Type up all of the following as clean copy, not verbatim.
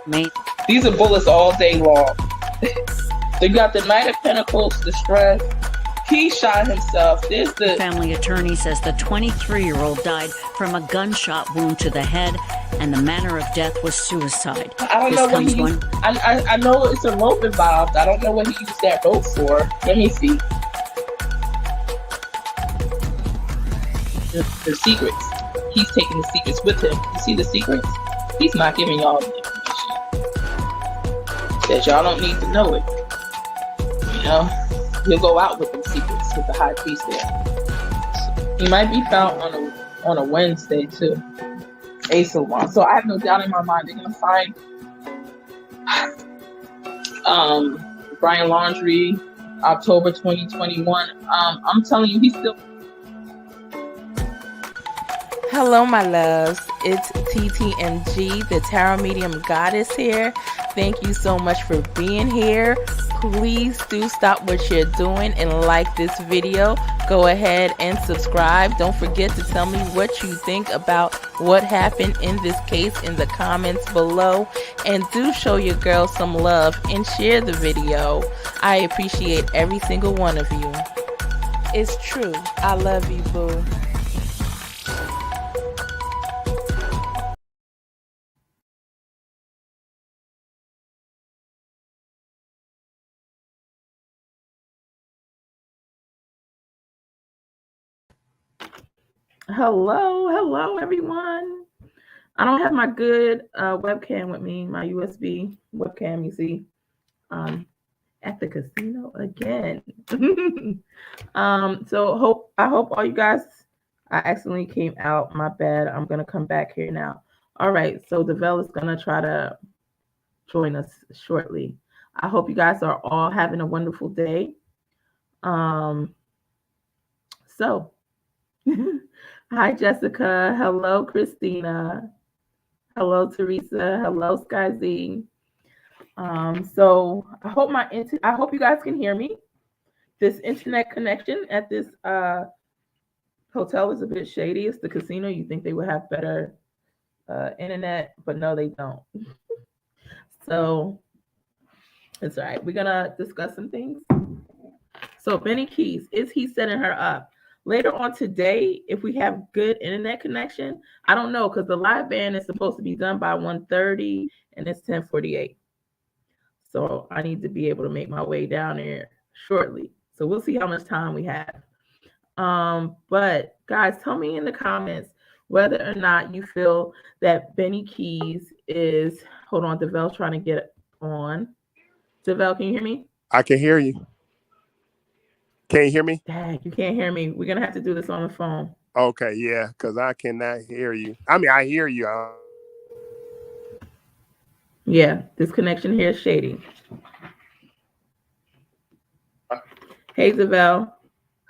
Mate. These are bullets all day long. They got the Knight of Pentacles, the stress. He shot himself. There's the Family attorney says the 23-year-old died from a gunshot wound to the head, and the manner of death was suicide. I don't know what he used. I know it's a rope involved. I don't know what he used that rope for. Let me see. The secrets. He's taking the secrets with him. You see the secrets? He's not giving y'all the information. Says y'all don't need to know it. You know? He'll go out with the secrets with the high priest there. He might be found on a Wednesday too. Ace of Wands. So I have no doubt in my mind they're gonna find Brian Laundrie, October 2021. I'm telling you, he's still. Hello, my loves. It's TTMG, the Tarot Medium Goddess here. Thank you so much for being here. Please do stop what you're doing and like this video. Go ahead and subscribe. Don't forget to tell me what you think about what happened in this case in the comments below. And do show your girl some love and share the video. I appreciate every single one of you. It's true. I love you, boo. Hello everyone. I don't have my good webcam with me, my USB webcam, you see, at the casino again. So I hope all you guys, I accidentally came out, my bad. I'm gonna come back here now. All right, so Develle is gonna try to join us shortly. I hope you guys are all having a wonderful day. So hi, Jessica. Hello, Christina. Hello, Teresa. Hello, Sky Z. So I hope you guys can hear me. This internet connection at this hotel is a bit shady. It's the casino. You think they would have better internet, but no, they don't. So it's all right. We're gonna discuss some things. So Benny Keyz, is he setting her up? Later on today, if we have good internet connection, I don't know, because the live band is supposed to be done by 1:30 and it's 10:48. So I need to be able to make my way down there shortly. So we'll see how much time we have. But guys, tell me in the comments whether or not you feel that Benny Keyz is, hold on, Devel's trying to get on. Devel, can you hear me? I can hear you. Can you hear me? Dang, you can't hear me. We're going to have to do this on the phone. Okay, yeah, because I cannot hear you. I mean, I hear you. Yeah, this connection here is shady. Hey, Devel.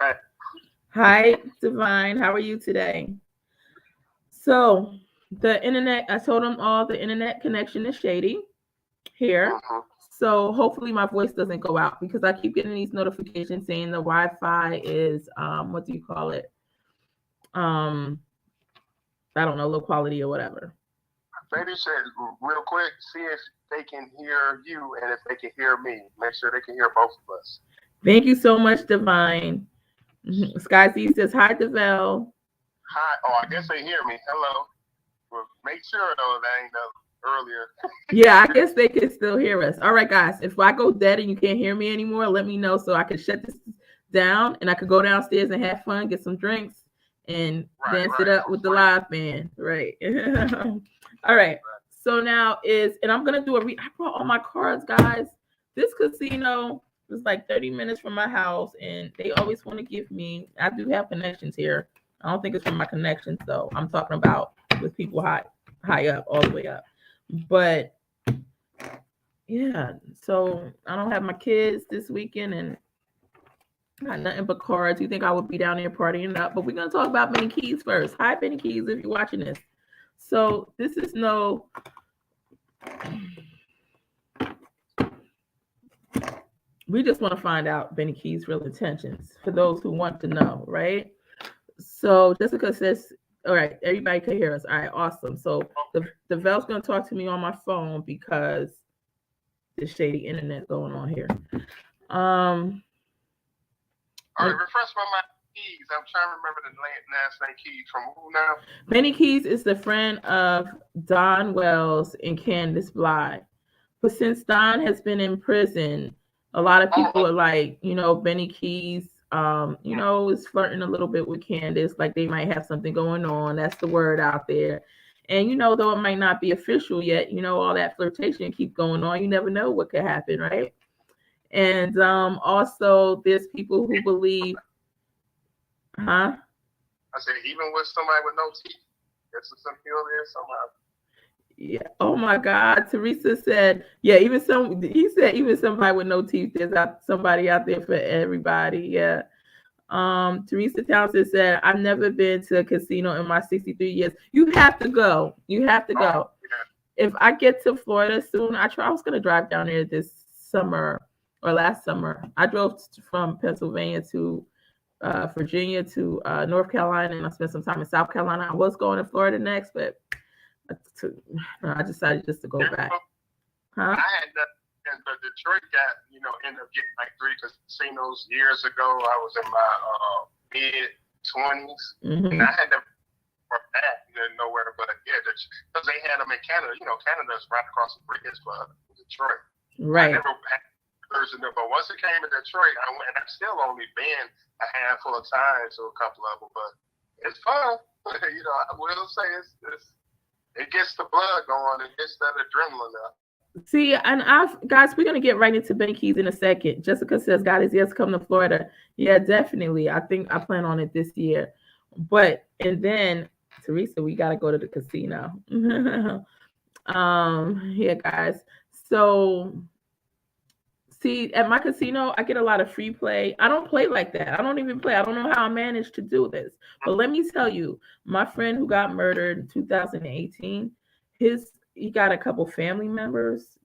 Hi. Hi, Divine. How are you today? So the internet, I told them all the internet connection is shady here. So hopefully my voice doesn't go out, because I keep getting these notifications saying the Wi-Fi is, what do you call it? I don't know, low quality or whatever. Maybe said real quick, see if they can hear you and if they can hear me. Make sure they can hear both of us. Thank you so much, Divine. Sky Z says, hi, Devel. Hi. Oh, I guess they hear me. Hello. Well, make sure, though, that ain't earlier. Yeah, I guess they can still hear us. All right, guys, if I go dead and you can't hear me anymore, let me know so I can shut this down and I could go downstairs and have fun, get some drinks, and dance it up with the live band. Right. All right. So now and I'm going to do I brought all my cards, guys. This casino is like 30 minutes from my house, and they always want to give me, I do have connections here. I don't think it's from my connections, though. I'm talking about with people high up, all the way up. But yeah, so I don't have my kids this weekend and got nothing but cards. You think I would be down there partying up, but we're going to talk about Benny Keyz first. Hi, Benny Keyz, if you're watching this. So this is we just want to find out Benny Keyz' real intentions for those who want to know, right? So Jessica says, All right, everybody can hear us. All right, awesome. So the Vel's gonna talk to me on my phone because the shady internet going on here. All right, refresh my mind. Keyz. I'm trying to remember the last name. Keyz from who now? Benny Keyz is the friend of Don Wells and Candus Bly. But since Don has been in prison, a lot of people are like, Benny Keyz, is flirting a little bit with Candus, like they might have something going on. That's the word out there. And, though it might not be official yet, all that flirtation keep going on. You never know what could happen, right? And also there's people who believe, I said, even with somebody with no teeth, there's some appeal there somehow. Yeah. Oh my God. Teresa said, yeah, even somebody with no teeth, there's somebody out there for everybody. Yeah. Teresa Townsend said, I've never been to a casino in my 63 years. You have to go. You have to go. Yeah. If I get to Florida soon, I was going to drive down there this summer or last summer. I drove from Pennsylvania to Virginia to North Carolina, and I spent some time in South Carolina. I was going to Florida next, but I decided just to go back. I had nothing, but Detroit got, ended up getting like 3 casinos years ago. I was in my mid-20s, and I had to for that, nowhere but because they had them in Canada. Canada's right across the bridge for Detroit. Right. I never had version of it, but once it came to Detroit, I went, and I've still only been a handful of times, so a couple of them, but it's fun. I will say it gets the blood going, it gets that adrenaline up. See, and guys, we're gonna get right into Benny Keyz in a second. Jessica says God is yet to come to Florida. Yeah, definitely. I think I plan on it this year. And then Teresa, we gotta go to the casino. Yeah, guys. So see, at my casino, I get a lot of free play. I don't play like that. I don't even play. I don't know how I managed to do this. But let me tell you, my friend who got murdered in 2018, he got a couple family members,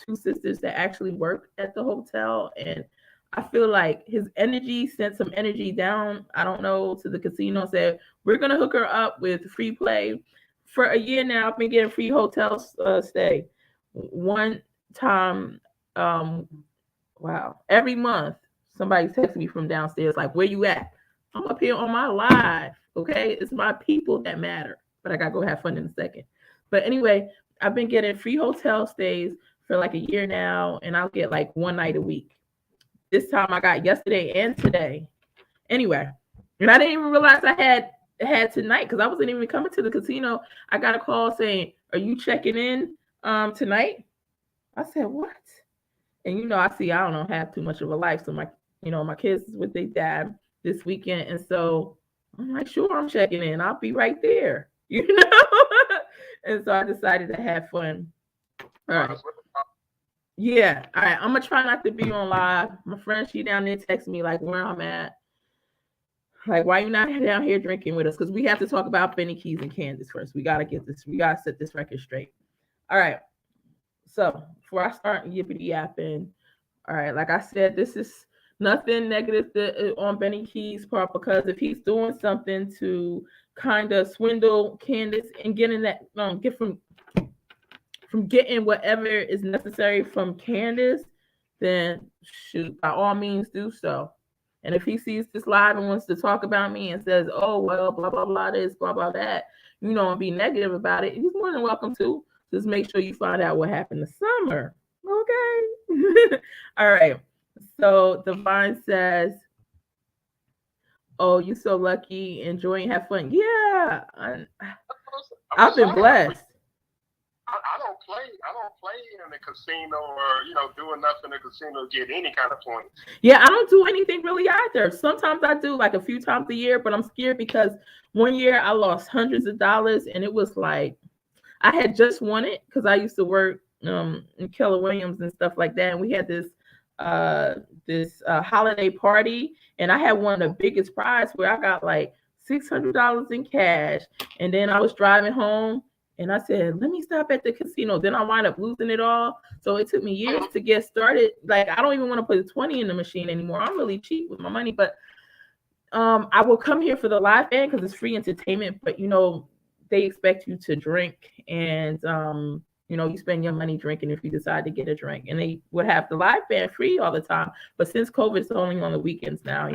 2 sisters that actually work at the hotel. And I feel like his energy sent some energy down, I don't know, to the casino, said, we're going to hook her up with free play. For a year now, I've been getting free hotel stay. One time, wow, every month, somebody texts me from downstairs, like, where you at? I'm up here on my live, okay? It's my people that matter. But I got to go have fun in a second. But anyway, I've been getting free hotel stays for like a year now, and I'll get like 1 night a week. This time I got yesterday and today. Anyway, and I didn't even realize I had tonight because I wasn't even coming to the casino. I got a call saying, are you checking in tonight? I said, what? And I don't have too much of a life. So my kids is with their dad this weekend. And so I'm like, sure, I'm checking in. I'll be right there. And so I decided to have fun. All right. Yeah. All right. I'm going to try not to be on live. My friend, she down there texting me like where I'm at. Like, why you not down here drinking with us? Because we have to talk about Benny Keyz and Candus first. We got to set this record straight. All right. So before I start yippity yapping, all right, like I said, this is nothing negative on Benny Keyz' part, because if he's doing something to kind of swindle Candus and getting that get from getting whatever is necessary from Candus, then shoot, by all means do so. And if he sees this live and wants to talk about me and says, oh well, blah blah blah this, blah blah that, and be negative about it, he's more than welcome to. Just make sure you find out what happened this summer. Okay. All right. So Divine says, oh, you so lucky, enjoying, have fun. Yeah. I've been blessed. I don't play in the casino or, do enough in the casino to get any kind of points. Yeah, I don't do anything really either. Sometimes I do like a few times a year, but I'm scared because one year I lost hundreds of dollars, and it was like, I had just won it because I used to work in Keller Williams and stuff like that. And we had this holiday party, and I had won the biggest prize where I got like $600 in cash. And then I was driving home and I said, let me stop at the casino. Then I wound up losing it all. So it took me years to get started. Like, I don't even want to put a 20 in the machine anymore. I'm really cheap with my money. But I will come here for the live band because it's free entertainment, but they expect you to drink, and you spend your money drinking if you decide to get a drink. And they would have the live band free all the time, but since COVID, it's only on the weekends now.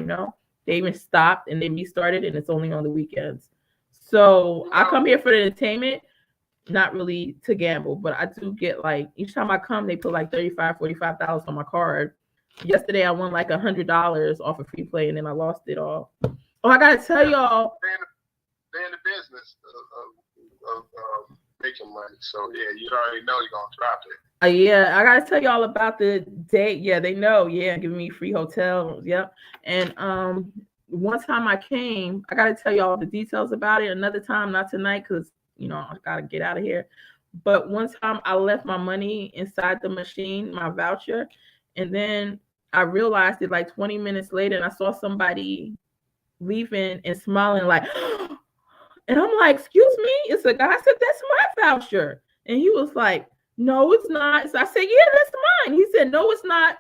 They even stopped and they restarted, and it's only on the weekends. So I come here for the entertainment, not really to gamble, but I do get like each time I come, they put like $45 on my card. Yesterday I won like $100 off of free play, and then I lost it all. Oh, I gotta tell y'all, they're in the business of making money, so yeah, you already know you're gonna drop it. Yeah, I gotta tell y'all about the date. Yeah, they know. Yeah, giving me free hotel. Yep. And one time I came, I gotta tell y'all the details about it another time, not tonight, because I gotta get out of here. But one time I left my money inside the machine, my voucher, and then I realized it like 20 minutes later, and I saw somebody leaving and smiling like, and I'm like, excuse me, it's a guy. I said, that's my voucher. And he was like, no, it's not. So I said, yeah, that's mine. He said, no, it's not.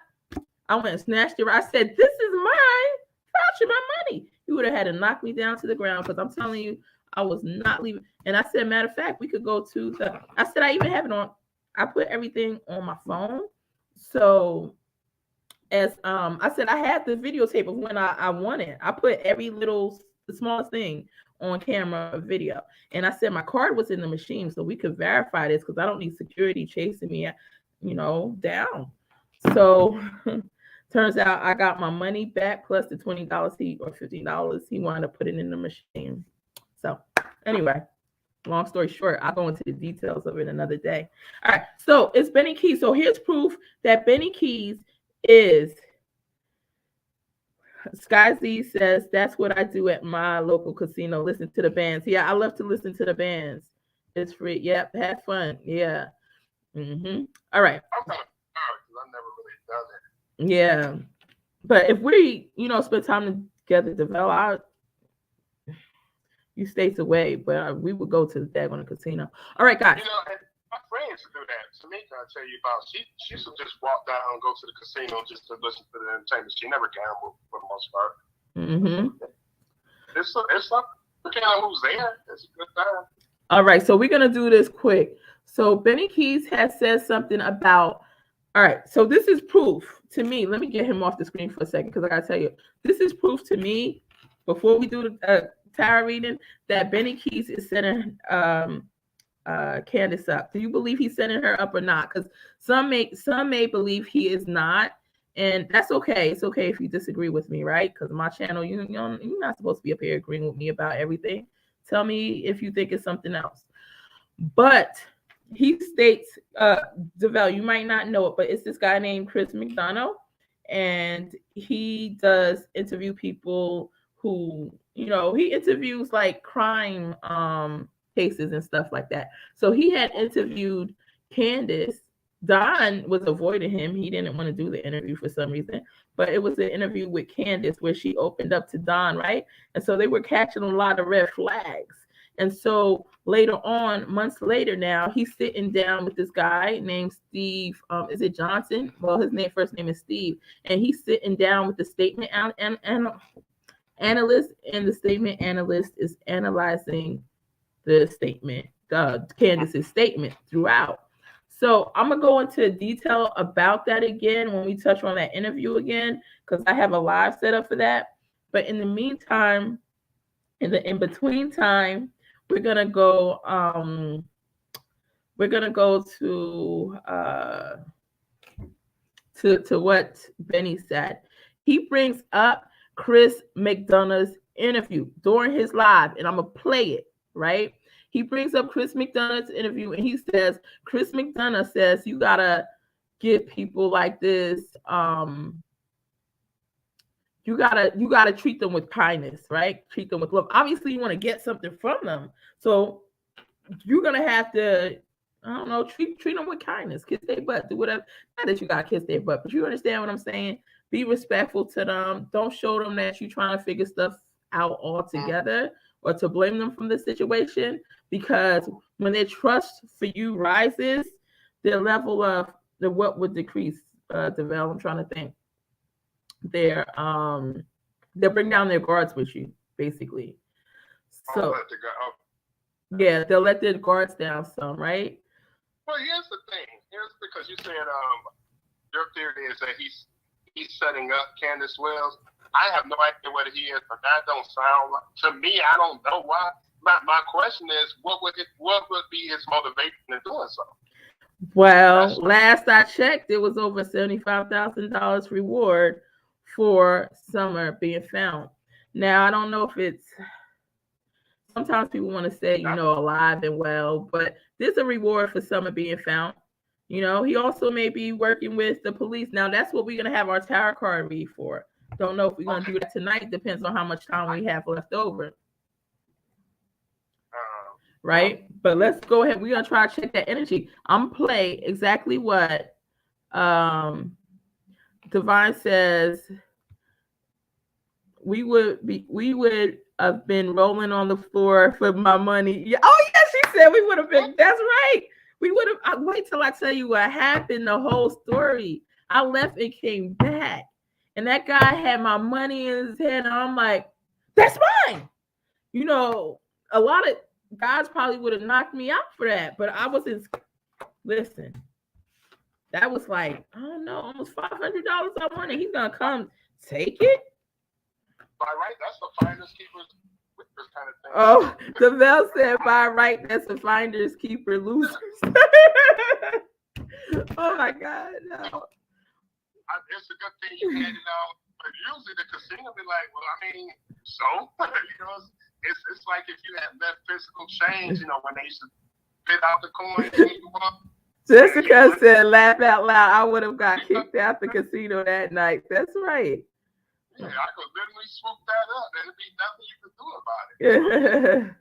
I went and snatched it. I said, this is my voucher, my money. He would have had to knock me down to the ground, because I'm telling you, I was not leaving. And I said, matter of fact, we could go to I said, I even have it on. I put everything on my phone. So as I said, I had the videotape of when I won it. I put every the smallest thing on camera video. And I said my card was in the machine, so we could verify this, because I don't need security chasing me, down. So turns out I got my money back plus the $20 or $15 he wanted to put it in the machine. So anyway, long story short, I'll go into the details of it another day. All right, so it's Benny Keyz. So here's proof that Benny Keyz is. Sky Z says, that's what I do at my local casino. Listen to the bands. Yeah, I love to listen to the bands. It's free. Yep, have fun. Yeah. All right. I'm kind of sorry because I've never really done it. Yeah. But if we, spend time together, develop, you states away, but we would go to the daggone casino. All right, guys. My friends do that. Tamika, I tell you about. She used to just walk down and go to the casino just to listen to the entertainment. She never gambled for the most part. It's depending on who's there. It's a good time. All right, so we're gonna do this quick. So Benny Keyz has said something about. All right, so this is proof to me. Let me get him off the screen for a second, because I gotta tell you, this is proof to me. Before we do the tarot reading, that Benny Keyz is setting Candus up. Do you believe he's setting her up or not? Because some may believe he is not, and that's okay. It's okay if you disagree with me, right? Because my channel, you're not supposed to be up here agreeing with me about everything. Tell me if you think it's something else. But he states, Devell, you might not know it, but it's this guy named Chris Mcdonough, and he does interview people who, he interviews like crime cases and stuff like that. So he had interviewed Candus. Don was avoiding him. He didn't want to do the interview for some reason, but it was an interview with Candus where she opened up to Don, right? And so they were catching a lot of red flags. And so later on, months later now, he's sitting down with this guy named Steve. Is it Johnson? Well, his first name is Steve. And he's sitting down with the statement analyst, and the statement analyst is analyzing the statement, Candus's statement throughout. So I'm gonna go into detail about that again when we touch on that interview again, because I have a live set up for that. But in the meantime, in the in-between time, we're gonna go to what Benny said. He brings up Chris Mcdonough's interview during his live, and I'm gonna play it, right? He brings up Chris Mcdonough's interview, and he says, Chris McDonough says, you gotta give people like this, you gotta treat them with kindness, right? Treat them with love. Obviously, you want to get something from them, so you're gonna have to, I don't know, treat them with kindness, kiss their butt, do whatever. Not that you gotta kiss their butt, but you understand what I'm saying. Be respectful to them. Don't show them that you're trying to figure stuff out altogether or to blame them from the situation, because when their trust for you rises, their level of what would decrease. Devell, I'm trying to think. Their They'll bring down their guards with you, basically. So let the guy, yeah, they'll let their guards down some, right? well, here's the thing. Here's because you said your theory is that he's setting up Candus Wells. I have no idea what he is, but that don't sound like, to me. I don't know why. My question is, what would be his motivation in doing so? Well, last I checked, it was over $75,000 reward for Summer being found. Now I don't know if it's. Sometimes people want to say, alive and well, but there's a reward for Summer being found. He also may be working with the police. Now, that's what we're going to have our tarot card read for. Don't know if we're going to do that tonight. Depends on how much time we have left over. Right? But let's go ahead. We're going to try to check that energy. I'm going to play exactly what Divine says. We would have been rolling on the floor for my money. Yeah. Oh, yeah, she said we would have been. That's right. We would have. Wait till I tell you what happened, the whole story. I left and came back. And that guy had my money in his hand. And I'm like, that's mine. A lot of guys probably would have knocked me out for that. But I was in. Listen, that was like, I don't know, almost $500 I wanted. He's going to come take it. By right, that's the finders keepers kind of thing. Oh, the bell said by right, that's the finders keeper losers. Oh my God, no. It's a good thing you had it out, but usually the casino be like, well, I mean, so it's like if you had that physical change, when they used to spit out the coins. Jessica said, laugh out loud. I would have got kicked out the casino that night. That's right. Yeah, I could literally swoop that up. There'd be nothing you could do about it.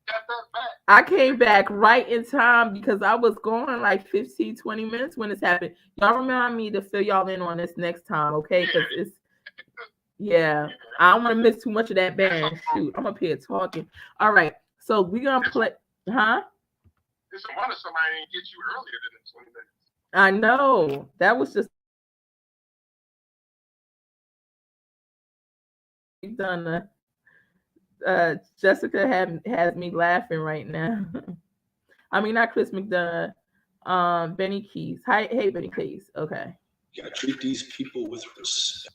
Got that back. I came back right in time because I was going like 15, 20 minutes when this happened. Y'all remind me to fill y'all in on this next time, okay? Because it's, I don't want to miss too much of that band. Shoot, I'm up here talking. All right, so we're going to play, huh? It's a wonder somebody didn't get you earlier than 20 minutes. I know. That was just done. Jessica has me laughing right now. I mean, not Chris McDonough. Benny Keyz. Hey, Benny Keyz. Okay. You gotta treat these people with respect.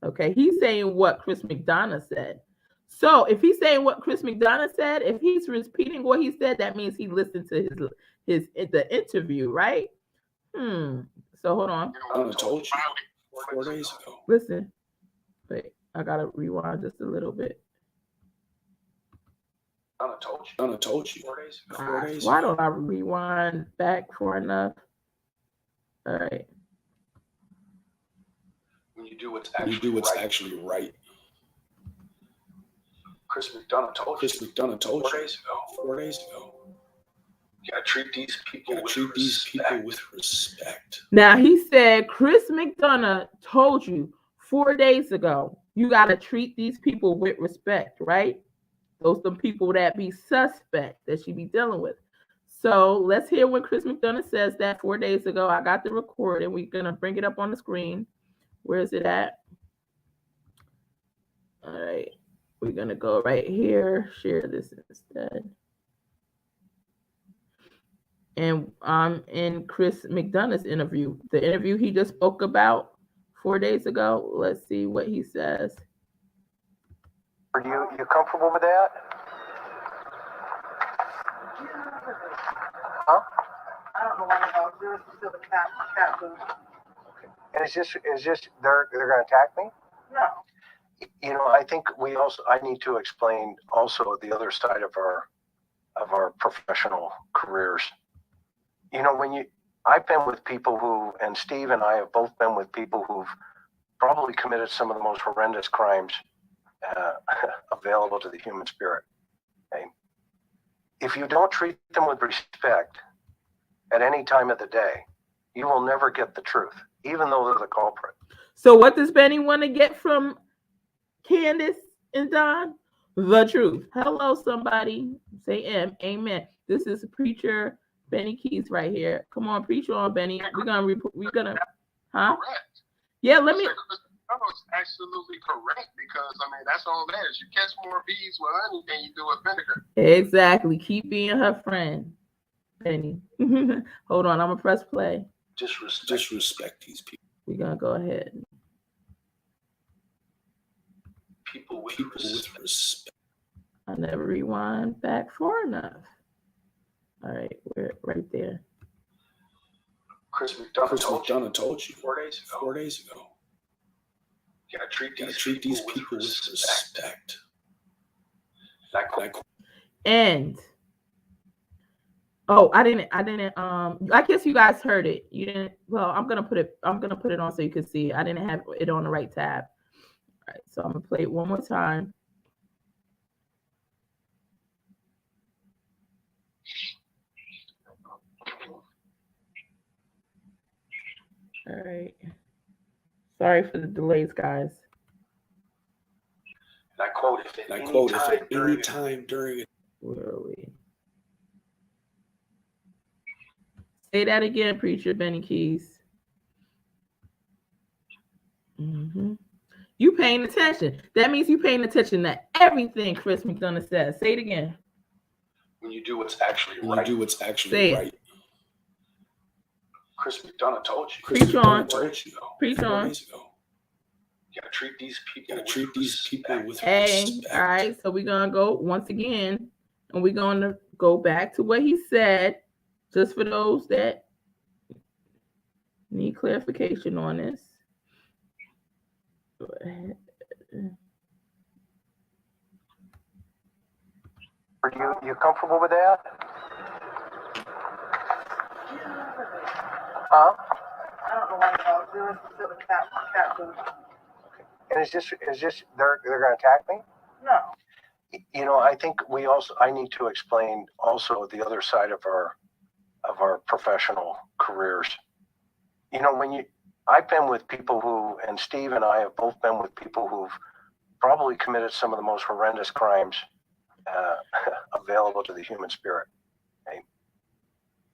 Okay, he's saying what Chris McDonough said. So if he's saying what Chris McDonough said, if he's repeating what he said, that means he listened to the interview, right? So hold on. I told you 4 days ago. Listen. Wait, I gotta rewind just a little bit. I told you 4 days ago. 4 days Why ago. don't I rewind back far enough? All right. When you do what's actually right. Chris McDonough told you 4 days ago. 4 days ago. You gotta treat these people with respect. Now he said Chris McDonough told you 4 days ago you gotta treat these people with respect, right? Those are the people that be suspect that she be dealing with. So let's hear what Chris McDonough says that 4 days ago. I got the recording. We're gonna bring it up on the screen. Where is it at? All right. We're going to go right here. Share this instead. And I'm in Chris McDonough's interview. The interview he just spoke about 4 days ago. Let's see what he says. Are you comfortable with that? Huh? I don't know why there's still the cat food. And it's just they're gonna attack me? No. I think I need to explain also the other side of our professional careers. I've been with people and Steve and I have both been with people who've probably committed some of the most horrendous crimes available to the human spirit. Okay? If you don't treat them with respect at any time of the day, you will never get the truth, even though they're the culprit. So what does Benny want to get from Candus and Don? The truth. Hello, somebody. Say amen. This is preacher Benny Keyz right here. Come on, preach on, Benny. We're gonna, huh? Correct. Yeah, let me. McDonough's absolutely correct because, I mean, that's all that is. You catch more bees with honey than you do with vinegar. Exactly. Keep being her friend, Benny. Hold on. I'm going to press play. Disrespect these people. We're going to go ahead. People with respect. I'll never rewind back far enough. All right. We're right there. Chris McDonough told you 4 days ago. You gotta treat these people with respect. And I didn't I guess you guys heard it. You didn't. Well, I'm gonna put it on so you can see. I didn't have it on the right tab. All right, so I'm gonna play it one more time. All right. Sorry for the delays, guys. And I quote, if at any time during it. Where are we? Say that again, Preacher Benny Keyz. Mm-hmm. You paying attention. That means you paying attention to everything Chris McDonough says. Say it again. When you do what's actually right. Say it. Chris McDonough told you. Preach on. Preach on. 4 days ago. You gotta treat these people with respect. All right, so we're gonna go once again, and we're gonna go back to what he said, just for those that need clarification on this. Go ahead. Are you comfortable with that? Huh? I don't know why you're doing the cat food. And is this they're gonna attack me? No. You know, I think I need to explain also the other side of our professional careers. You know, I've been with people who, and Steve and I have both been with people who've probably committed some of the most horrendous crimes available to the human spirit. Okay?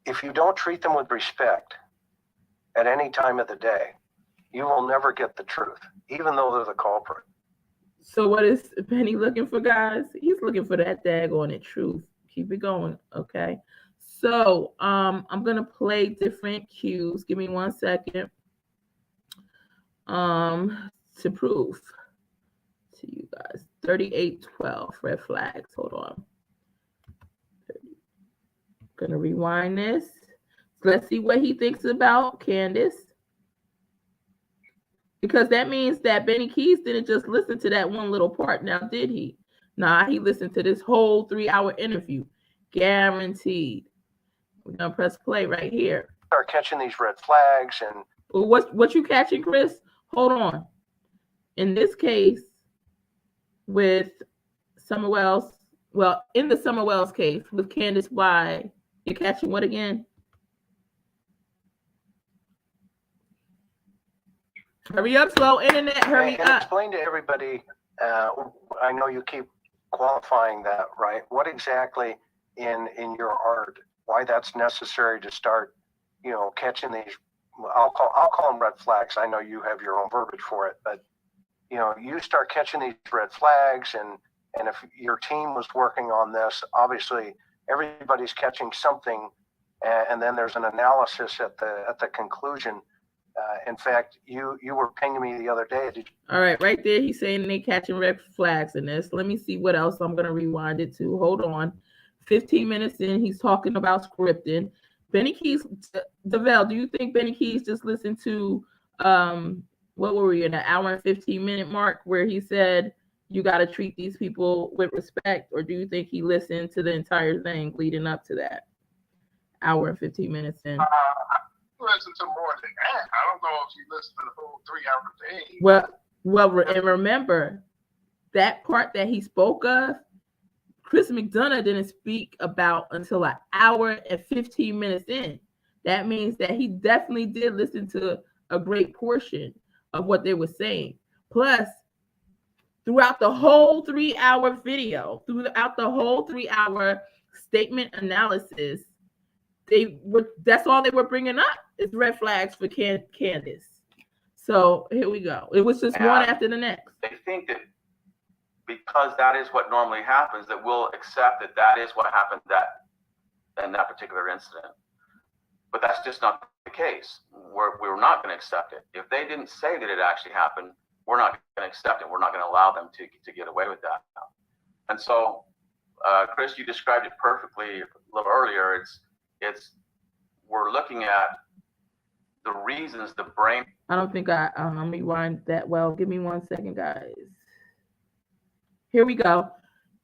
If you don't treat them with respect at any time of the day, you will never get the truth, even though they're the culprit. So what is Benny looking for, guys? He's looking for that daggone truth. Keep it going, okay? So I'm gonna play different cues. Give me 1 second. To prove to you guys. 3812 red flags. Hold on. Gonna rewind this. Let's see what he thinks about Candus. Because that means that Benny Keyz didn't just listen to that one little part. Now, did he? Nah, he listened to this whole 3-hour interview. Guaranteed. We're gonna press play right here. Start catching these red flags and what you catching, Chris? Hold on. In this case, with Summer Wells, well, in the Summer Wells case with Candus, why you're catching what again? Hurry up, slow internet. Hurry up. Explain to everybody. I know you keep qualifying that, right? What exactly in your art? Why that's necessary to start, catching these? I'll call them red flags. I know you have your own verbiage for it, but you start catching these red flags, and if your team was working on this, obviously everybody's catching something, and then there's an analysis at the conclusion. In fact, you were pinging me the other day. All right, right there, he's saying they catching red flags in this. Let me see what else I'm going to rewind it to. Hold on. 15 minutes in, he's talking about scripting. Benny Keyz, DeVell, do you think Benny Keyz just listened to, what were we in an hour and 15-minute mark where he said, you got to treat these people with respect? Or do you think he listened to the entire thing leading up to that? Hour and 15 minutes in. Listen to more than that. I don't know if you listen to the whole 3-hour thing. Well, and remember that part that he spoke of, Chris McDonough didn't speak about until an hour and 15 minutes in. That means that he definitely did listen to a great portion of what they were saying. Plus, throughout the whole 3-hour video, throughout the whole 3-hour statement analysis, that's all they were bringing up is red flags for Candus. So here we go. It was just one after the next. They think that because that is what normally happens, that we'll accept that that is what happened in that particular incident. But that's just not the case. We're not going to accept it. If they didn't say that it actually happened, we're not going to accept it. We're not going to allow them to get away with that. And so, Chris, you described it perfectly a little earlier. We're looking at the reasons the brain. I don't think I rewind that well. Give me 1 second, guys. Here we go.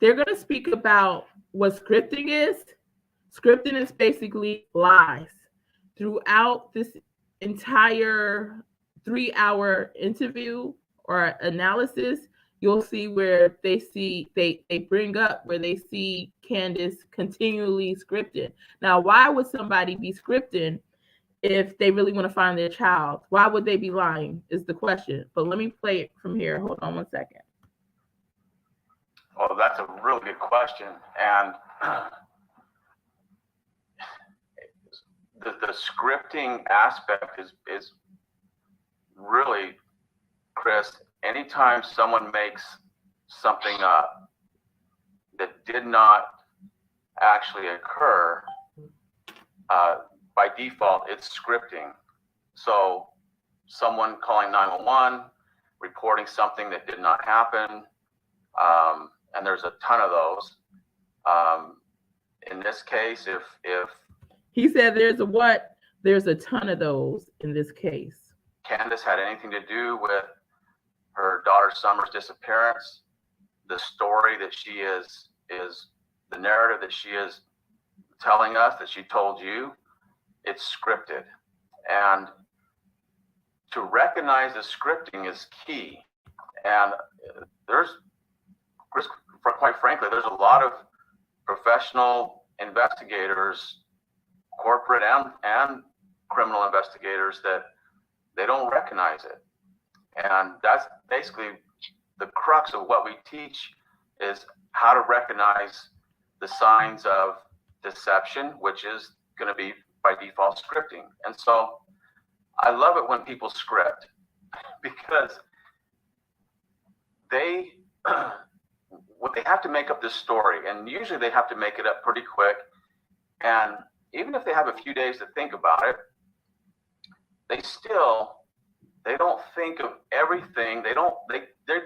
They're going to speak about what scripting is. Scripting is basically lies. Throughout this entire 3-hour interview or analysis, you'll see where they bring up where they see Candus continually scripting. Now, why would somebody be scripting if they really want to find their child? Why would they be lying is the question. But let me play it from here. Hold on 1 second. Well, that's a really good question. And the scripting aspect is really, Chris, anytime someone makes something up that did not actually occur, by default, it's scripting. So someone calling 911, reporting something that did not happen, and there's a ton of those. In this case, if he said there's a ton of those in this case. Candus had anything to do with her daughter Summer's disappearance, the story that she is the narrative that she is telling us, that she told you, it's scripted. And to recognize the scripting is key. And quite frankly, there's a lot of professional investigators, corporate and criminal investigators, that they don't recognize it. And that's basically the crux of what we teach, is how to recognize the signs of deception, which is going to be by default scripting. And so I love it when people script, because they have to make up this story, and usually they have to make it up pretty quick. And even if they have a few days to think about it, they don't think of everything. They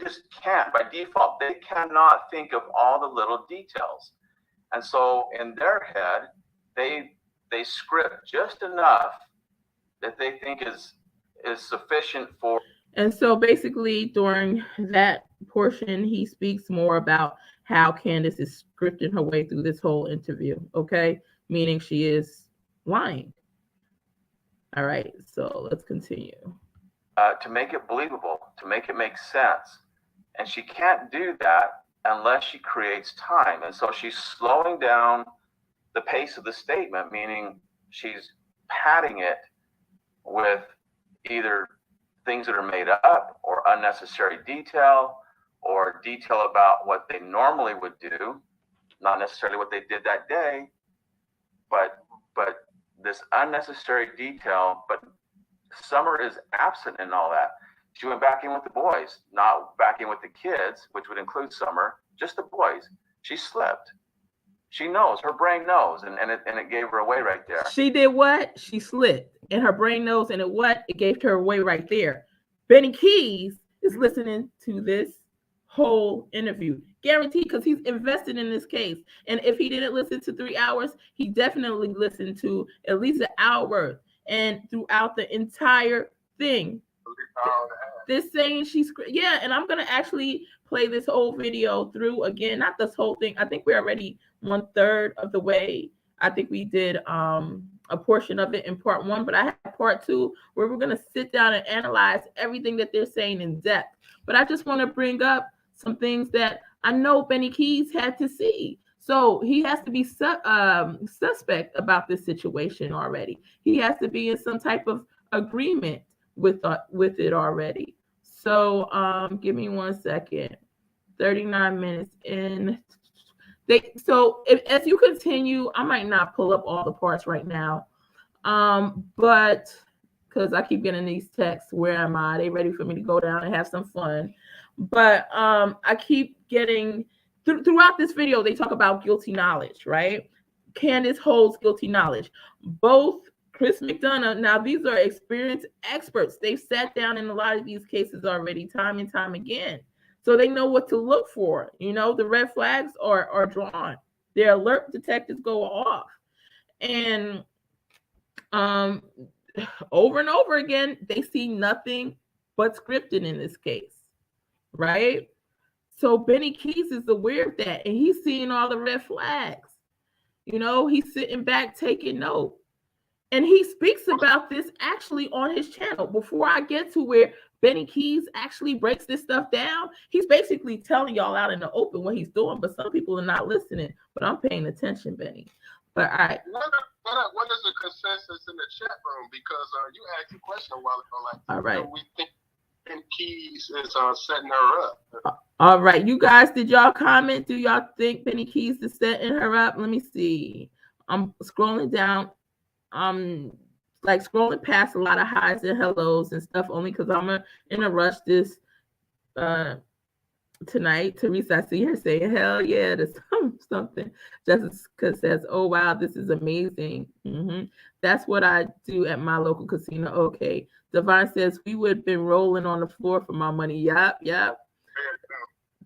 just can't. By default, they cannot think of all the little details. And so in their head, they script just enough that they think is sufficient for. And so basically during that portion, he speaks more about how Candus is scripting her way through this whole interview, okay? Meaning she is lying. All right, so let's continue. To make it believable, to make it make sense. And she can't do that unless she creates time. And so she's slowing down the pace of the statement, meaning she's padding it with either things that are made up or unnecessary detail, or detail about what they normally would do, not necessarily what they did that day, but this unnecessary detail. But Summer is absent in all that. She went back in with the boys, not back in with the kids, which would include Summer, just the boys. She slipped. She knows, her brain knows, and it gave her away right there. She did what? She slipped, and her brain knows, and it gave her away right there. Benny Keyz is listening to this whole interview, guaranteed, because he's invested in this case. And if he didn't listen to 3 hours, he definitely listened to at least an hour worth. And throughout the entire thing, this saying and I'm gonna actually play this whole video through again, not this whole thing. I think we're already 1/3 of the way. I think we did a portion of it in part 1, but I have part 2 where we're gonna sit down and analyze everything that they're saying in depth. But I just want to bring up some things that I know Benny Keyz had to see. So he has to be suspect about this situation already. He has to be in some type of agreement with it already. So give me 1 second. 39 minutes in. As you continue, I might not pull up all the parts right now, but because I keep getting these texts. Where am I? They ready for me to go down and have some fun. But I keep getting throughout this video, they talk about guilty knowledge, right? Candus holds guilty knowledge. Both Chris Mcdonough, now these are experienced experts. They've sat down in a lot of these cases already, time and time again. So they know what to look for. You know, the red flags are drawn. Their alert detectors go off. And over and over again, they see nothing but scripted in this case, right? So Benny Keyz is aware of that, and he's seeing all the red flags. You know, he's sitting back taking note. And he speaks about this actually on his channel. Before I get to where Benny Keyz actually breaks this stuff down, he's basically telling y'all out in the open what he's doing, but some people are not listening. But I'm paying attention, Benny. But all right. What is the consensus in the chat room? Because you asked a question a while ago, like, all right, we think Keyz is setting her up. All right, you guys, did y'all comment? Do y'all think Benny Keyz is setting her up? Let me see. I'm scrolling down. Like scrolling past a lot of highs and hellos and stuff, only because I'm in a rush this tonight. Teresa, I see her saying, hell yeah, there's something. Jessica says, oh wow, this is amazing. That's what I do at my local casino. Okay. Devon says, we would have been rolling on the floor for my money. Yep.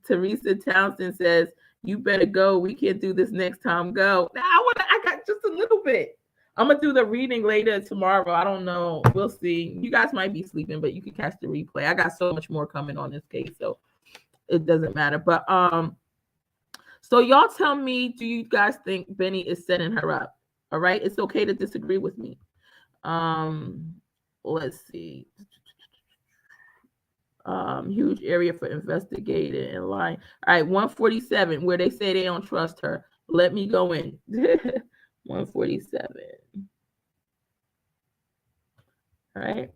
Teresa Townsend says, you better go. We can't do this next time. Go. Now I got just a little bit. I'm gonna do the reading later tomorrow. I don't know. We'll see. You guys might be sleeping, but you can catch the replay. I got so much more coming on this case, so it doesn't matter. But so y'all tell me, do you guys think Benny is setting her up? All right, it's okay to disagree with me. Let's see. Huge area for investigating and lying. All right, 147, where they say they don't trust her. Let me go in. 147. All right.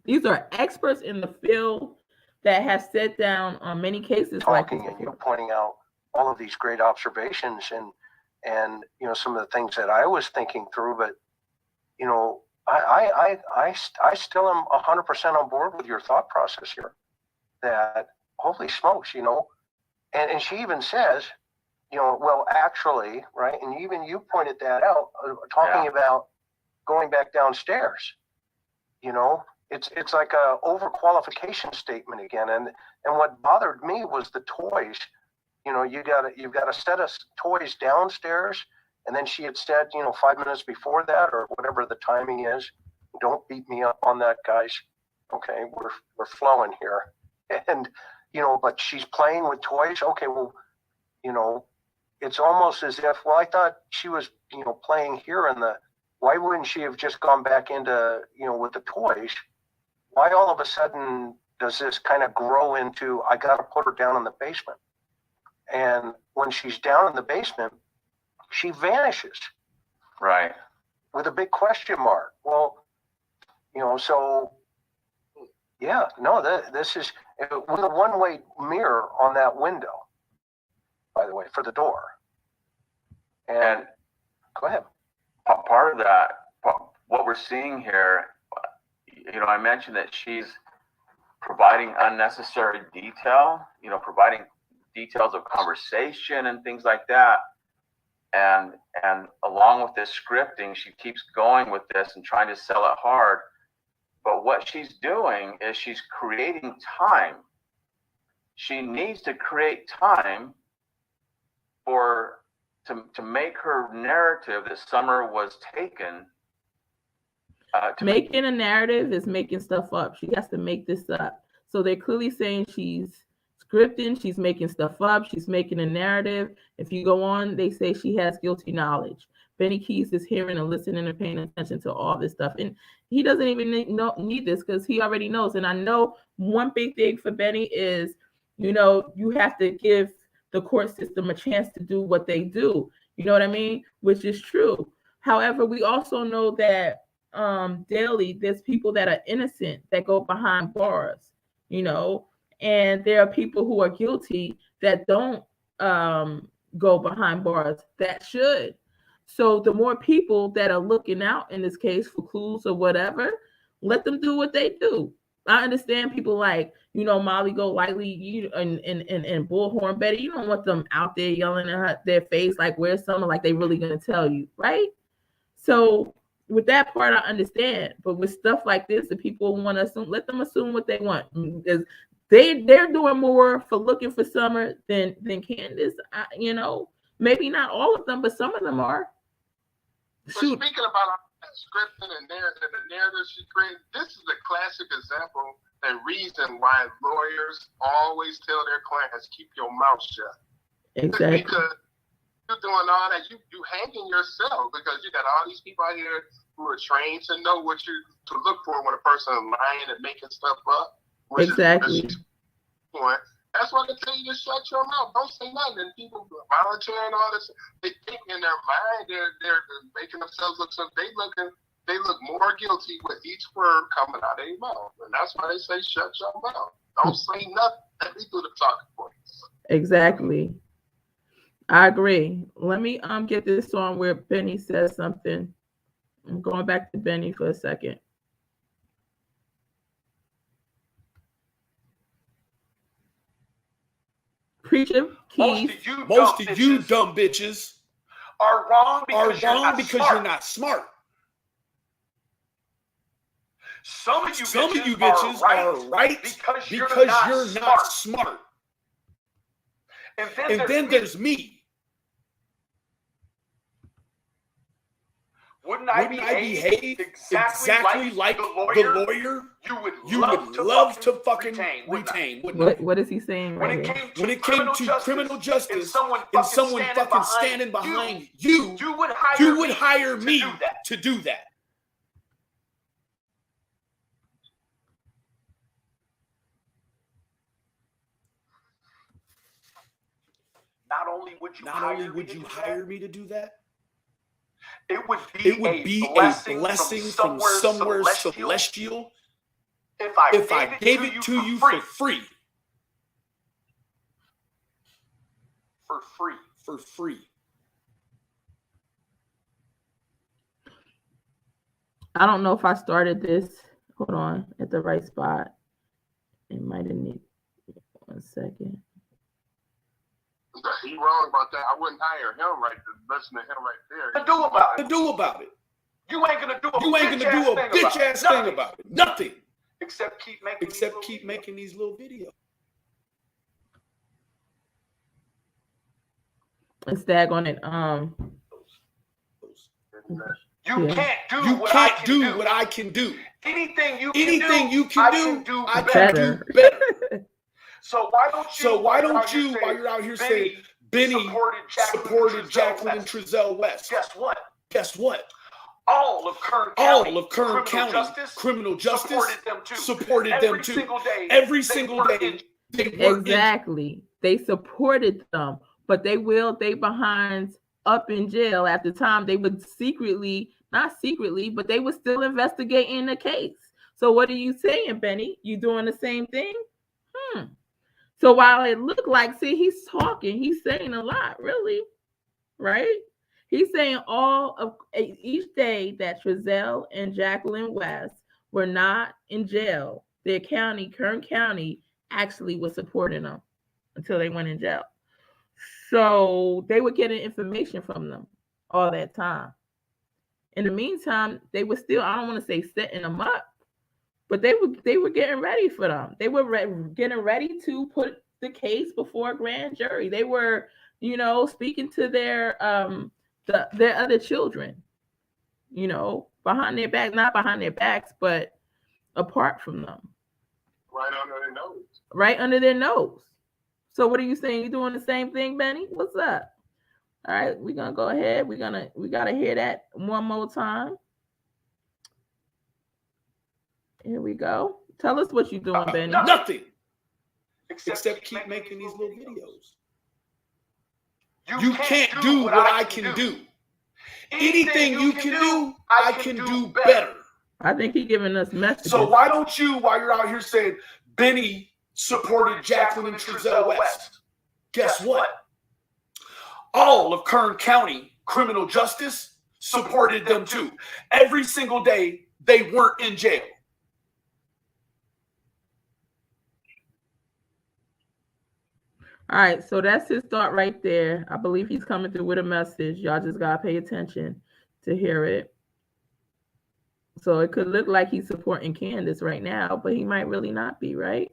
These are experts in the field that have sat down on many cases talking like and you pointing out all of these great observations and you know some of the things that I was thinking through, but you know I still am 100% on board with your thought process here. That holy smokes, you know, and she even says, you know, well actually, right, and even you pointed that out, talking about going back downstairs, you know. It's like a overqualification statement again, and what bothered me was the toys. You know, you've got a set of toys downstairs, and then she had said, you know, 5 minutes before that or whatever the timing is. Don't beat me up on that, guys. Okay, we're flowing here, and you know, but she's playing with toys. Okay, well, you know, it's almost as if, well, I thought she was, you know, playing here in the. Why wouldn't she have just gone back into, you know, with the toys? Why all of a sudden does this kind of grow into, I got to put her down in the basement? And when she's down in the basement, she vanishes. Right. With a big question mark. Well, you know, so, yeah, no, this is with a one-way mirror on that window, by the way, for the door. And go ahead. Part of that, what we're seeing here, you know, I mentioned that she's providing unnecessary detail, you know, providing details of conversation and things like that. And along with this scripting, she keeps going with this and trying to sell it hard. But what she's doing is she's creating time. She needs to create time to make her narrative that Summer was taken. Making a narrative is making stuff up. She has to make this up. So they're clearly saying she's scripting, she's making stuff up, she's making a narrative. If you go on, they say she has guilty knowledge. Benny Keyz is hearing and listening and paying attention to all this stuff. And he doesn't even need this because he already knows. And I know one big thing for Benny is, you know, you have to give the court system a chance to do what they do. You know what I mean? Which is true. However, we also know that daily there's people that are innocent that go behind bars, you know, and there are people who are guilty that don't go behind bars that should. So the more people that are looking out in this case for clues or whatever, let them do what they do. I understand people like, Molly Go Lightly, and Bullhorn Betty. You don't want them out there yelling at their face like, "Where's Summer?" Like they really gonna tell you, right? So with that part, I understand. But with stuff like this, the people want to assume, let them assume what they want, because they're doing more for looking for Summer than Candus. Maybe not all of them, but some of them are. Shoot. Speaking about scripting and the narrative she created, this is a classic example and reason why lawyers always tell their clients, keep your mouth shut. Exactly. Because you're doing all that, you hanging yourself, because you got all these people out here who are trained to know what to look for when a person is lying and making stuff up. Exactly. That's why they tell you to shut your mouth. Don't say nothing. And people volunteering all this, they think in their mind they're making themselves look so they look more guilty with each word coming out of their mouth. And that's why they say shut your mouth. Don't say nothing. Let me do the talking for you. Exactly. I agree. Let me get this on where Benny says something. I'm going back to Benny for a second. Preacher Keyz. Most of you dumb bitches are wrong because you're not smart. Some of you bitches are right because you're not smart. And then there's me. Wouldn't I behave exactly like the lawyer you would love to fucking retain? What is he saying when it came to criminal justice and someone fucking standing behind you, you would hire me to do that. Not only would you hire me to do that, it would be a blessing from somewhere celestial if I gave it to you for free. For free. I don't know if I started this. Hold on, at the right spot. It might have needed 1 second. He wrong about that. I wouldn't hire him right to listen to him right there. To do about it. You ain't gonna do a bitch ass thing about it. Nothing. Except keep making these little videos. It's daggone it. You can't do what I can do. Anything you can do, I can do better. So why don't you, while you're out here saying Benny supported Jacqueline and Trezell West? Guess what? All of Kern County criminal justice supported them too. Every single day. Exactly. They supported them, but they behind up in jail at the time. They would not secretly, but they were still investigating the case. So what are you saying, Benny? You doing the same thing? So while it looked like, see, he's talking, he's saying a lot, really, right? He's saying all of each day that Trezell and Jacqueline West were not in jail, their county, Kern County, actually was supporting them until they went in jail. So they were getting information from them all that time. In the meantime, they were still, I don't want to say setting them up, but they were getting ready for them. They were getting ready to put the case before a grand jury. They were, speaking to their other children, behind their back, not behind their backs, but apart from them. Right under their nose. Right under their nose. So what are you saying? You doing the same thing, Benny? What's up? All right, we're gonna go ahead. We gotta hear that one more time. Here we go. Tell us what you're doing, Benny. Nothing. Except keep making these little videos. You can't do what I can do. Anything you can do, I can do better. I think he's giving us messages. So why don't you, while you're out here saying Benny supported Jacqueline and Trezell West, guess what? All of Kern County criminal justice supported them too. Every single day they weren't in jail. All right, so that's his thought right there. I believe he's coming through with a message. Y'all just gotta pay attention to hear it. So it could look like he's supporting Candus right now, but he might really not be, right?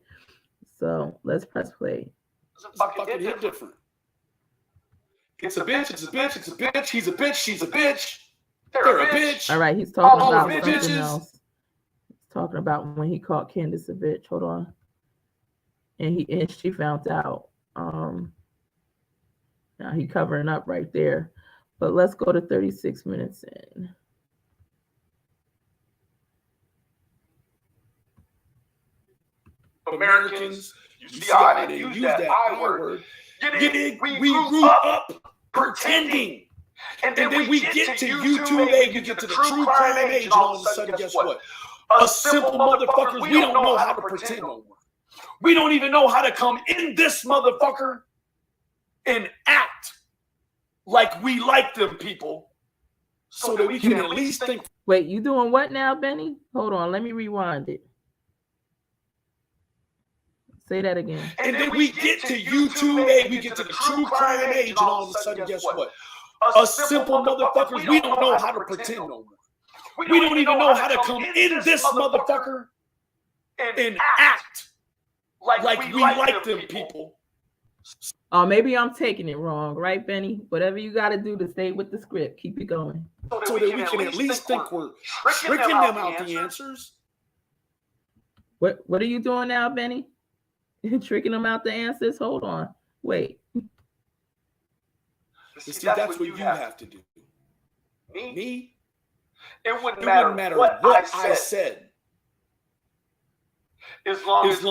So let's press play. It's fucking hit different. It's a bitch, it's a bitch, it's a bitch, he's a bitch, she's a bitch, they're a bitch. All right, he's talking All about bitches. something else. He's talking about when he called Candus a bitch. Hold on. And she found out. Now he covering up right there. But let's go to 36 minutes in. Americans, you see how they use that I word. We grew up pretending. And then we get to YouTube age, we get to the true crime age, and all of a sudden, guess what? Us simple motherfuckers, we don't know how to pretend no more. We don't even know how to come in this motherfucker and act like we like them people so that we can at least think. Wait, you doing what now, Benny? Hold on, let me rewind it. Say that again. And then we get to YouTube age, we get to the true crime age, and all of a sudden, guess what? Us simple motherfuckers, we don't know how to pretend no more. We don't even know how to come in this motherfucker and act like we like them people. Oh, maybe I'm taking it wrong, right, Benny? Whatever you got to do to stay with the script, keep it going. So that we can at least think we're tricking them out the answers. What are you doing now, Benny? Tricking them out the answers? Hold on. Wait. See, that's what you have to do. Me? It wouldn't matter what I said. As long as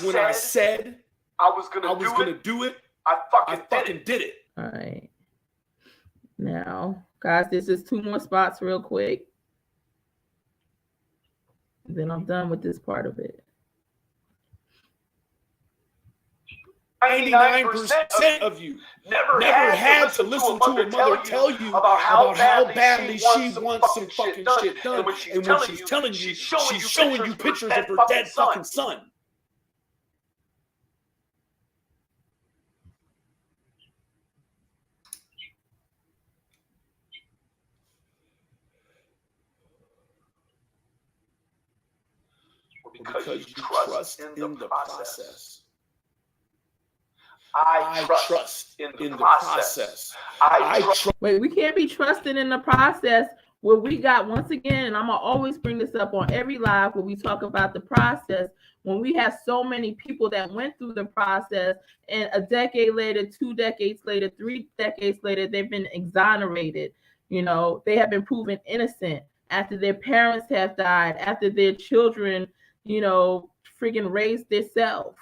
when I said I was gonna do it, I fucking did it. All right. Now, guys, there's just 2 more spots real quick. Then I'm done with this part of it. 99% of you never had to listen to a mother tell you about how badly she wants some fucking shit done. And when she's telling you, she's showing you pictures of her dead fucking son. Because you trust in the process. I trust in the process. Wait, we can't be trusting in the process where we got, once again, and I'm going to always bring this up on every live where we talk about the process, when we have so many people that went through the process and a decade later, 2 decades later, 3 decades later, they've been exonerated. You know, they have been proven innocent after their parents have died, after their children, you know, freaking raised themselves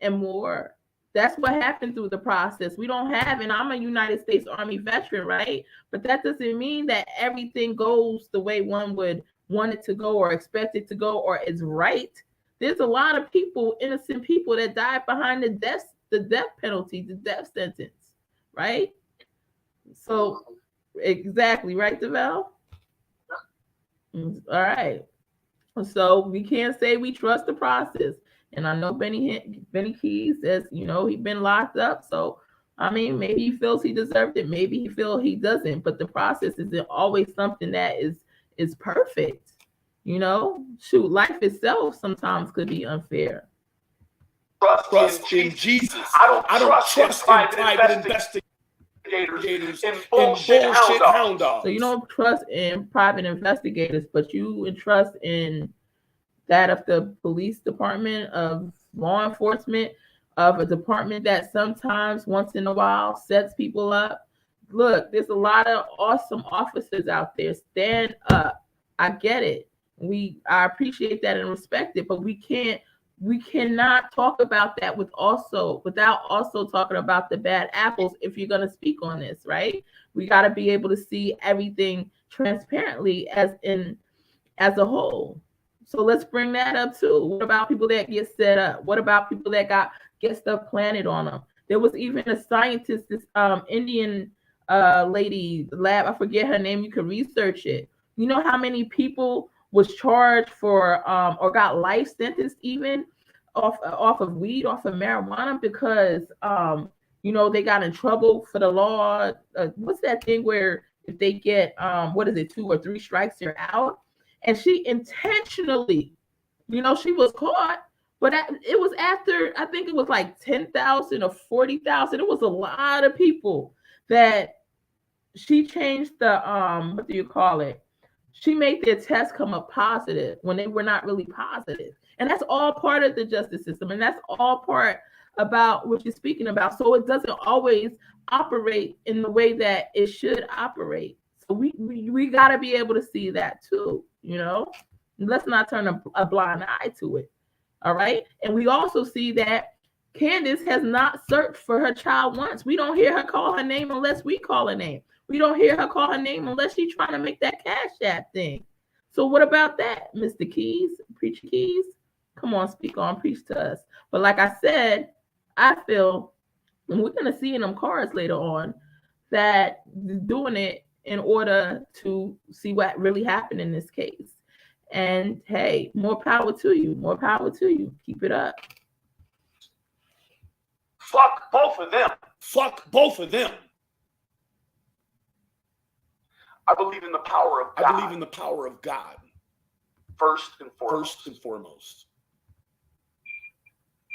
and more. That's what happened through the process. We don't have, and I'm a United States Army veteran, right? But that doesn't mean that everything goes the way one would want it to go or expect it to go or is right. There's a lot of people, innocent people, that died behind the death penalty, the death sentence, right? So, exactly, right, DeVal? All right. So we can't say we trust the process. And I know Benny Keyz says, you know, he's been locked up. So, I mean, maybe he feels he deserved it. Maybe he feels he doesn't. But the process isn't always something that is perfect. You know, shoot, life itself sometimes could be unfair. Trust in Jesus. I don't trust in private investigators and bullshit hound dogs. So you don't trust in private investigators, but you trust in that of the police department, of law enforcement, of a department that sometimes once in a while sets people up. Look, there's a lot of awesome officers out there. Stand up. I get it. I appreciate that and respect it, but we cannot talk about that without also talking about the bad apples if you're going to speak on this, right? We got to be able to see everything transparently as a whole. So let's bring that up too. What about people that get set up? What about people that get stuff planted on them? There was even a scientist, this Indian lady lab. I forget her name. You can research it. You know how many people was charged for or got life sentenced even off of weed, off of marijuana because you know, they got in trouble for the law. What's that thing where if they get what is it, 2 or 3 strikes, you're out? And she intentionally, you know, she was caught, but it was after, I think it was like 10,000 or 40,000. It was a lot of people that she changed the what do you call it? She made their tests come up positive when they were not really positive. And that's all part of the justice system. And that's all part about what you're speaking about. So it doesn't always operate in the way that it should operate. So we got to be able to see that too, you know? Let's not turn a blind eye to it. All right. And we also see that Candus has not searched for her child once. We don't hear her call her name unless we call her name. We don't hear her call her name unless she's trying to make that Cash App thing. So what about that, Mr. Keyz, Preacher Keyz? Come on, speak on, preach to us. But like I said, I feel, and we're going to see in them cards later on, that doing it in order to see what really happened in this case. And hey, more power to you. More power to you. Keep it up. Fuck both of them. Fuck both of them. I believe in the power of God. I believe in the power of God. First and foremost.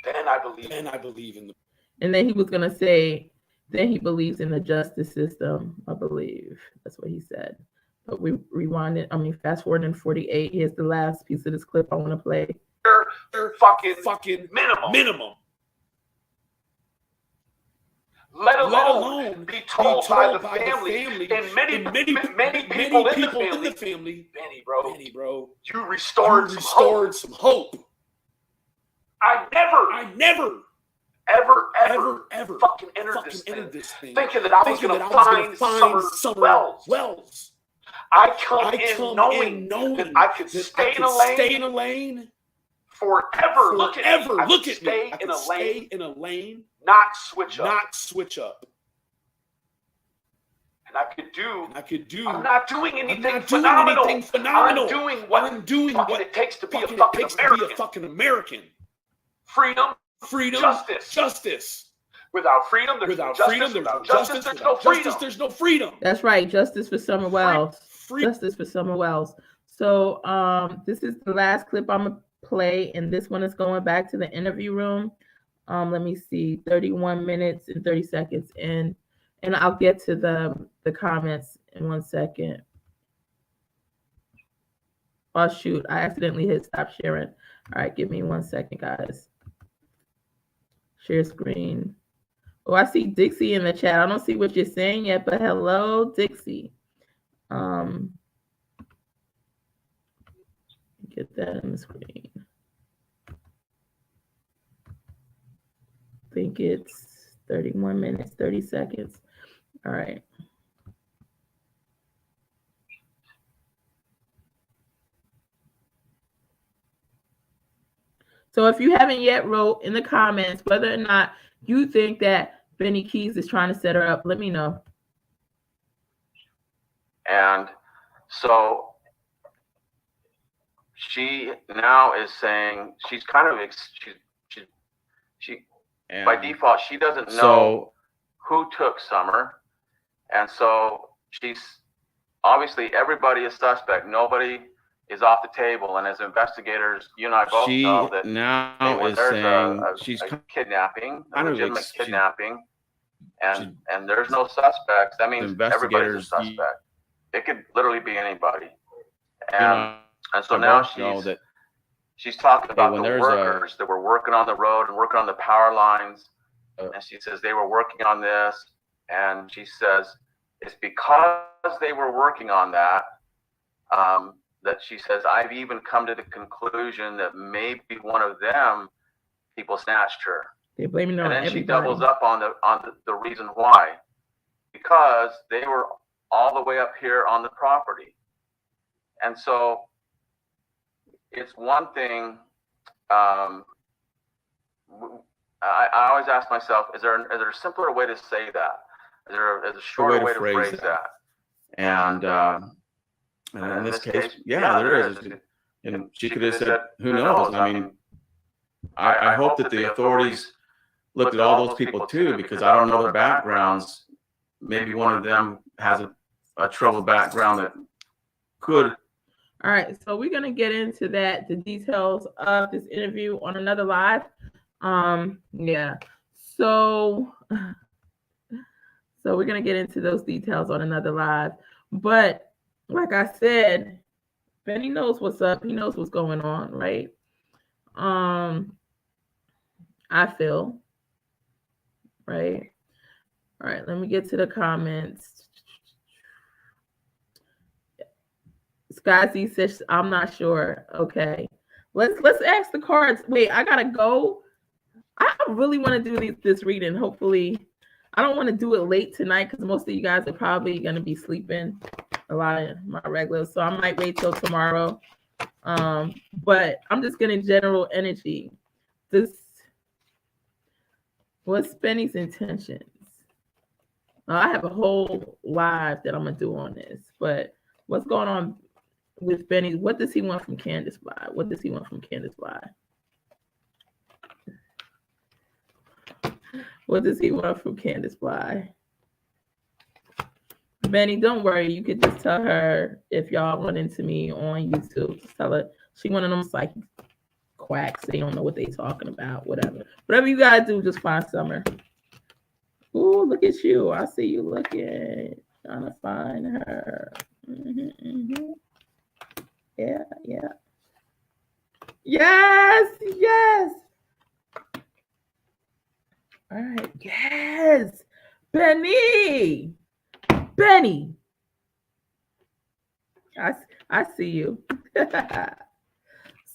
Then I believe in the. And then he was gonna say, then he believes in the justice system. I believe that's what he said. But we rewind it. I mean, fast forward in 48. Here's the last piece of this clip I want to play. They're fucking minimum. Let alone be told by the family and many people in the family. Benny, bro, you restored some hope. I never ever fucking entered this thing thinking that I was going to find Summer Wells. I come in knowing that I could stay in a lane forever. Look at me. I could stay in a lane. Not switch up. And I could do. I'm not doing anything phenomenal. I'm doing what it takes to be a fucking American. Freedom, justice. Without freedom, there's no justice. Without justice, there's no freedom. That's right. Justice for Summer Wells. Justice for Summer Wells. So this is the last clip I'm gonna play, and this one is going back to the interview room. Let me see, 31 minutes and 30 seconds in, and I'll get to the comments in 1 second. Oh shoot, I accidentally hit stop sharing. All right, give me 1 second, guys. Share screen. Oh, I see Dixie in the chat. I don't see what you're saying yet, but hello, Dixie. Get that on the screen. I think it's 31 minutes, 30 seconds. All right. So if you haven't yet wrote in the comments whether or not you think that Benny Keyz is trying to set her up, let me know. And so she now is saying she's kind of she by default she doesn't know who took Summer, and so she's obviously everybody is suspect. Nobody is off the table, and as investigators, you and I both know that now is saying she's a kidnapping, a legitimate kidnapping, and there's no suspects. That means everybody's a suspect. It could literally be anybody, and so now she's talking about the workers that were working on the road and working on the power lines, and she says they were working on this, and she says it's because they were working on that. That she says, I've even come to the conclusion that maybe one of them people snatched her. They blame it on everybody. And then everybody. she doubles up on the reason why. Because they were all the way up here on the property. And so it's one thing, I always ask myself, is there a simpler way to say that? There's a shorter way to phrase that. And in this case, yeah, there is. And she could have said, who knows? I mean, I hope that the authorities looked at all those people too, because I don't know their backgrounds. Maybe one of them has a troubled background that could. All right, so we're gonna get into that, the details of this interview on another live. Yeah. So we're gonna get into those details on another live. But like I said, Benny knows what's up. He knows what's going on, right? I feel, right? All right, let me get to the comments. Scotty says, I'm not sure. Okay. Let's ask the cards. Wait, I gotta go. I really want to do this reading. Hopefully, I don't want to do it late tonight because most of you guys are probably gonna be sleeping. A lot of my regulars, so I might wait till tomorrow. But I'm just getting general energy. What's Benny's intentions? I have a whole live that I'm gonna do on this, but what's going on with Benny? What does he want from Candus live? What does he want from Candus live? What does he want from Candus live? Benny, don't worry. You could just tell her if y'all run into me on YouTube. Just tell her she one of them psychic quacks. They don't know what they talking about. Whatever you gotta do, just find Summer. Ooh, look at you. I see you looking. Trying to find her. Yeah. Yes. All right. Yes. Benny. I see you.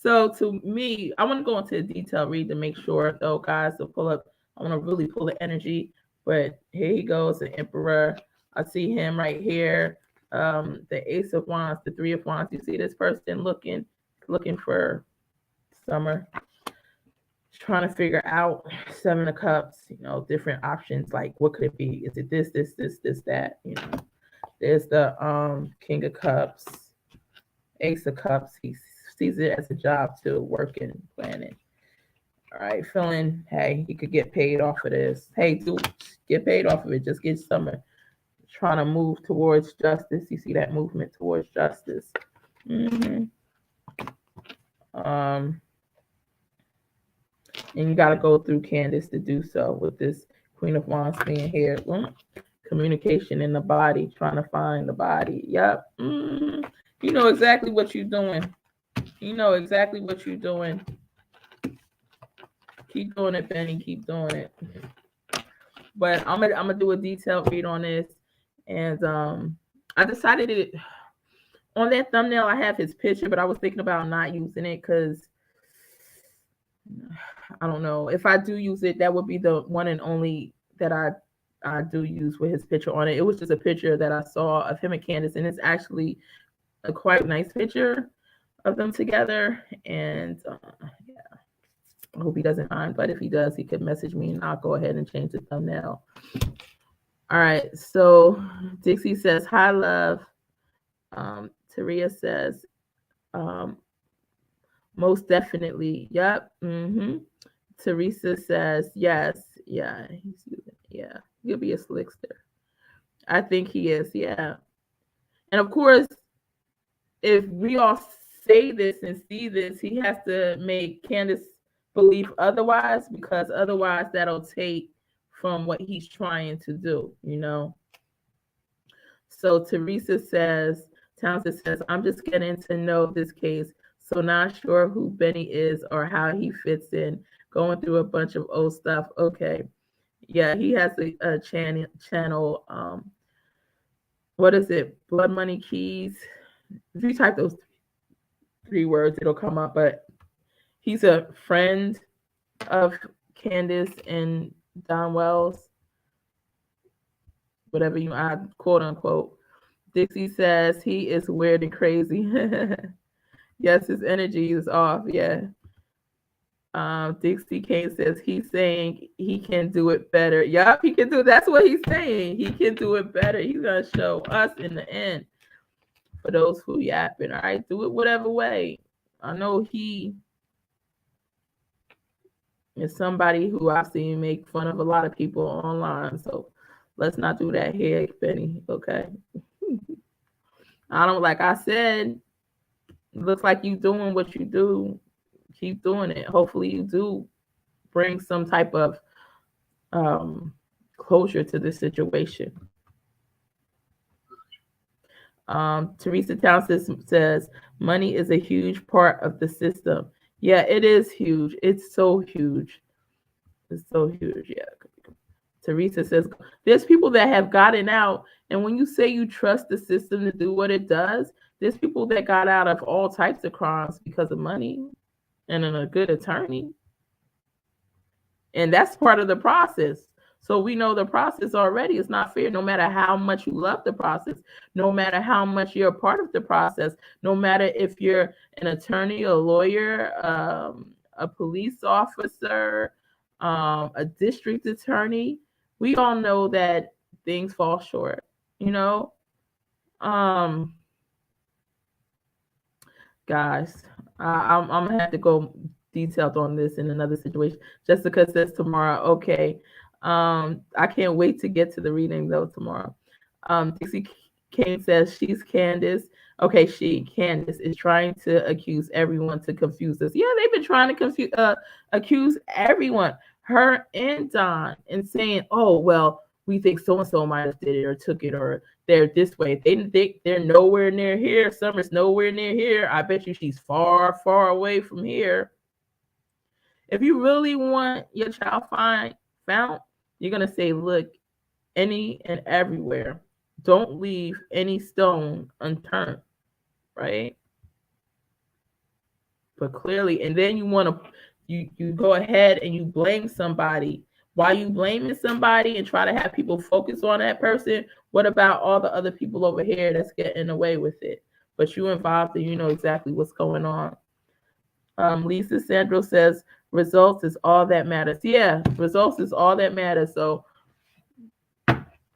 So to me, I want to go into a detailed read to make sure, though, guys, to pull up. I want to really pull the energy. But here he goes, the Emperor. I see him right here. The Ace of Wands, the Three of Wands. You see this person looking for Summer. Trying to figure out Seven of Cups, different options. Like, what could it be? Is it this, that? There's the King of Cups, Ace of Cups. He sees it as a job too, working, planning. All right, feeling, hey, he could get paid off of this. Hey, dude, get paid off of it. Just get Summer. Trying to move towards justice. You see that movement towards justice. And you got to go through Candus to do so with this Queen of Wands being here. Communication in the body, trying to find the body. Yep. You know exactly what you're doing. Keep doing it, Benny. Keep doing it. But I'm gonna do a detailed read on this. And I decided on that thumbnail I have his picture, but I was thinking about not using it because I don't know. If I do use it, that would be the one and only that I do use with his picture on it. It was just a picture that I saw of him and Candus, and it's actually a quite nice picture of them together. And yeah, I hope he doesn't mind, but if he does, he could message me and I'll go ahead and change the thumbnail. All right, so Dixie says, hi, love. Taria says, most definitely. Yep. Teresa says, yes. Yeah, he'll be a slickster. I think he is, yeah. And of course, if we all say this and see this, he has to make Candus believe otherwise, because otherwise that'll take from what he's trying to do, So Teresa says, Townsend says, I'm just getting to know this case, so not sure who Benny is or how he fits in. Going through a bunch of old stuff. Okay. Yeah, he has a channel. What is it? Blood Money Keyz. If you type those three words, it'll come up. But he's a friend of Candus and Don Wells. Whatever you add, quote unquote. Dixie says he is weird and crazy. Yes, his energy is off. Yeah. Dixie Kane says he's saying he can do it better. Yup, he can do. That's what he's saying. He can do it better. He's gonna show us in the end. For those who yapping, all right, do it whatever way. I know he is somebody who I've seen make fun of a lot of people online. So let's not do that here, Benny. Okay. I don't, like I said, it looks like you doing what you do. Keep doing it. Hopefully you do bring some type of closure to this situation. Teresa Townsend says money is a huge part of the system. Yeah, it is huge. It's so huge. It's so huge. Yeah. Teresa says there's people that have gotten out, and when you say you trust the system to do what it does, there's people that got out of all types of crimes because of money and a good attorney. And that's part of the process. So we know the process already is not fair, no matter how much you love the process, no matter how much you're a part of the process, no matter if you're an attorney, a lawyer, a police officer, a district attorney. We all know that things fall short, you know? Guys, I'm gonna have to go detailed on this in another situation. Jessica says tomorrow. Okay. I can't wait to get to the reading though tomorrow. Dixie Kane says she's Candus. Okay, Candus is trying to accuse everyone to confuse us. Yeah, they've been trying to accuse everyone, her and Don, and saying, oh, well, we think so-and-so might have did it or took it, or they're this way. They think they're nowhere near here. Summer's nowhere near here. I bet you she's far, far away from here. If you really want your child found, you're going to say, look, any and everywhere. Don't leave any stone unturned, right? But clearly, and then you want to, you go ahead and you blame somebody. Why you blaming somebody and try to have people focus on that person? What about all the other people over here that's getting away with it? But you involved and you know exactly what's going on. Lisa Sandro says, results is all that matters. Yeah, results is all that matters. So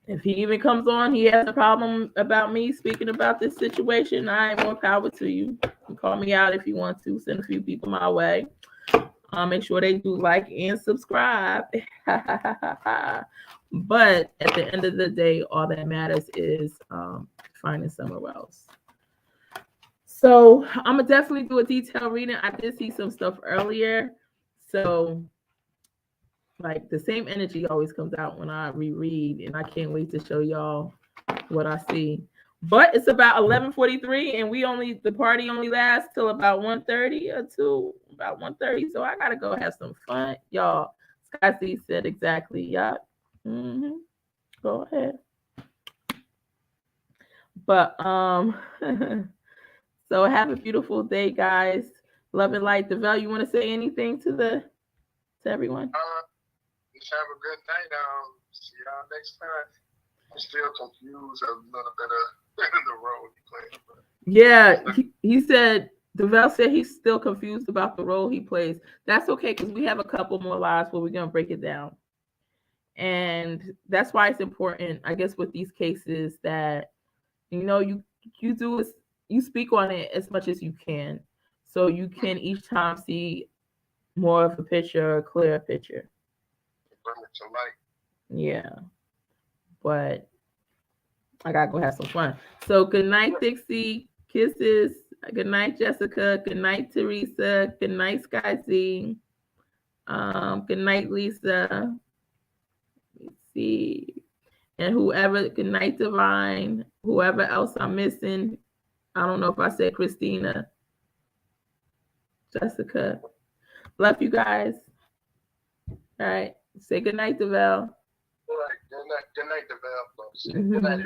if he even comes on, he has a problem about me speaking about this situation, I ain't more power to you. You can call me out if you want to. Send a few people my way. Make sure they do like and subscribe. But at the end of the day, all that matters is finding somewhere else. So I'm gonna definitely do a detailed reading. I did see some stuff earlier. So like the same energy always comes out when I reread, and I can't wait to show y'all what I see. But it's about 11:43, and the party only lasts till about 1:30 or 2, about 1:30. So I gotta go have some fun, y'all. Scotty said exactly, yeah. Go ahead. But so have a beautiful day, guys. Love and light. DeVell, you want to say anything to everyone? Just have a good night. See y'all next time. I'm still confused a little bit of the role he plays. Yeah, he said, DeVell said he's still confused about the role he plays. That's okay, because we have a couple more lives where we're going to break it down. And that's why it's important, I guess, with these cases that, you know, you speak on it as much as you can. So you can each time see more of a picture, a clearer picture. Yeah. But I gotta go have some fun. So good night, Dixie. Kisses. Good night, Jessica. Good night, Teresa. Good night, Sky Z. Good night, Lisa. Let's see. And whoever, good night, Divine. Whoever else I'm missing. I don't know if I said Christina. Jessica. Love you guys. All right. Say good night, DeVell. All right. Good night, DeVell. Good night, everybody.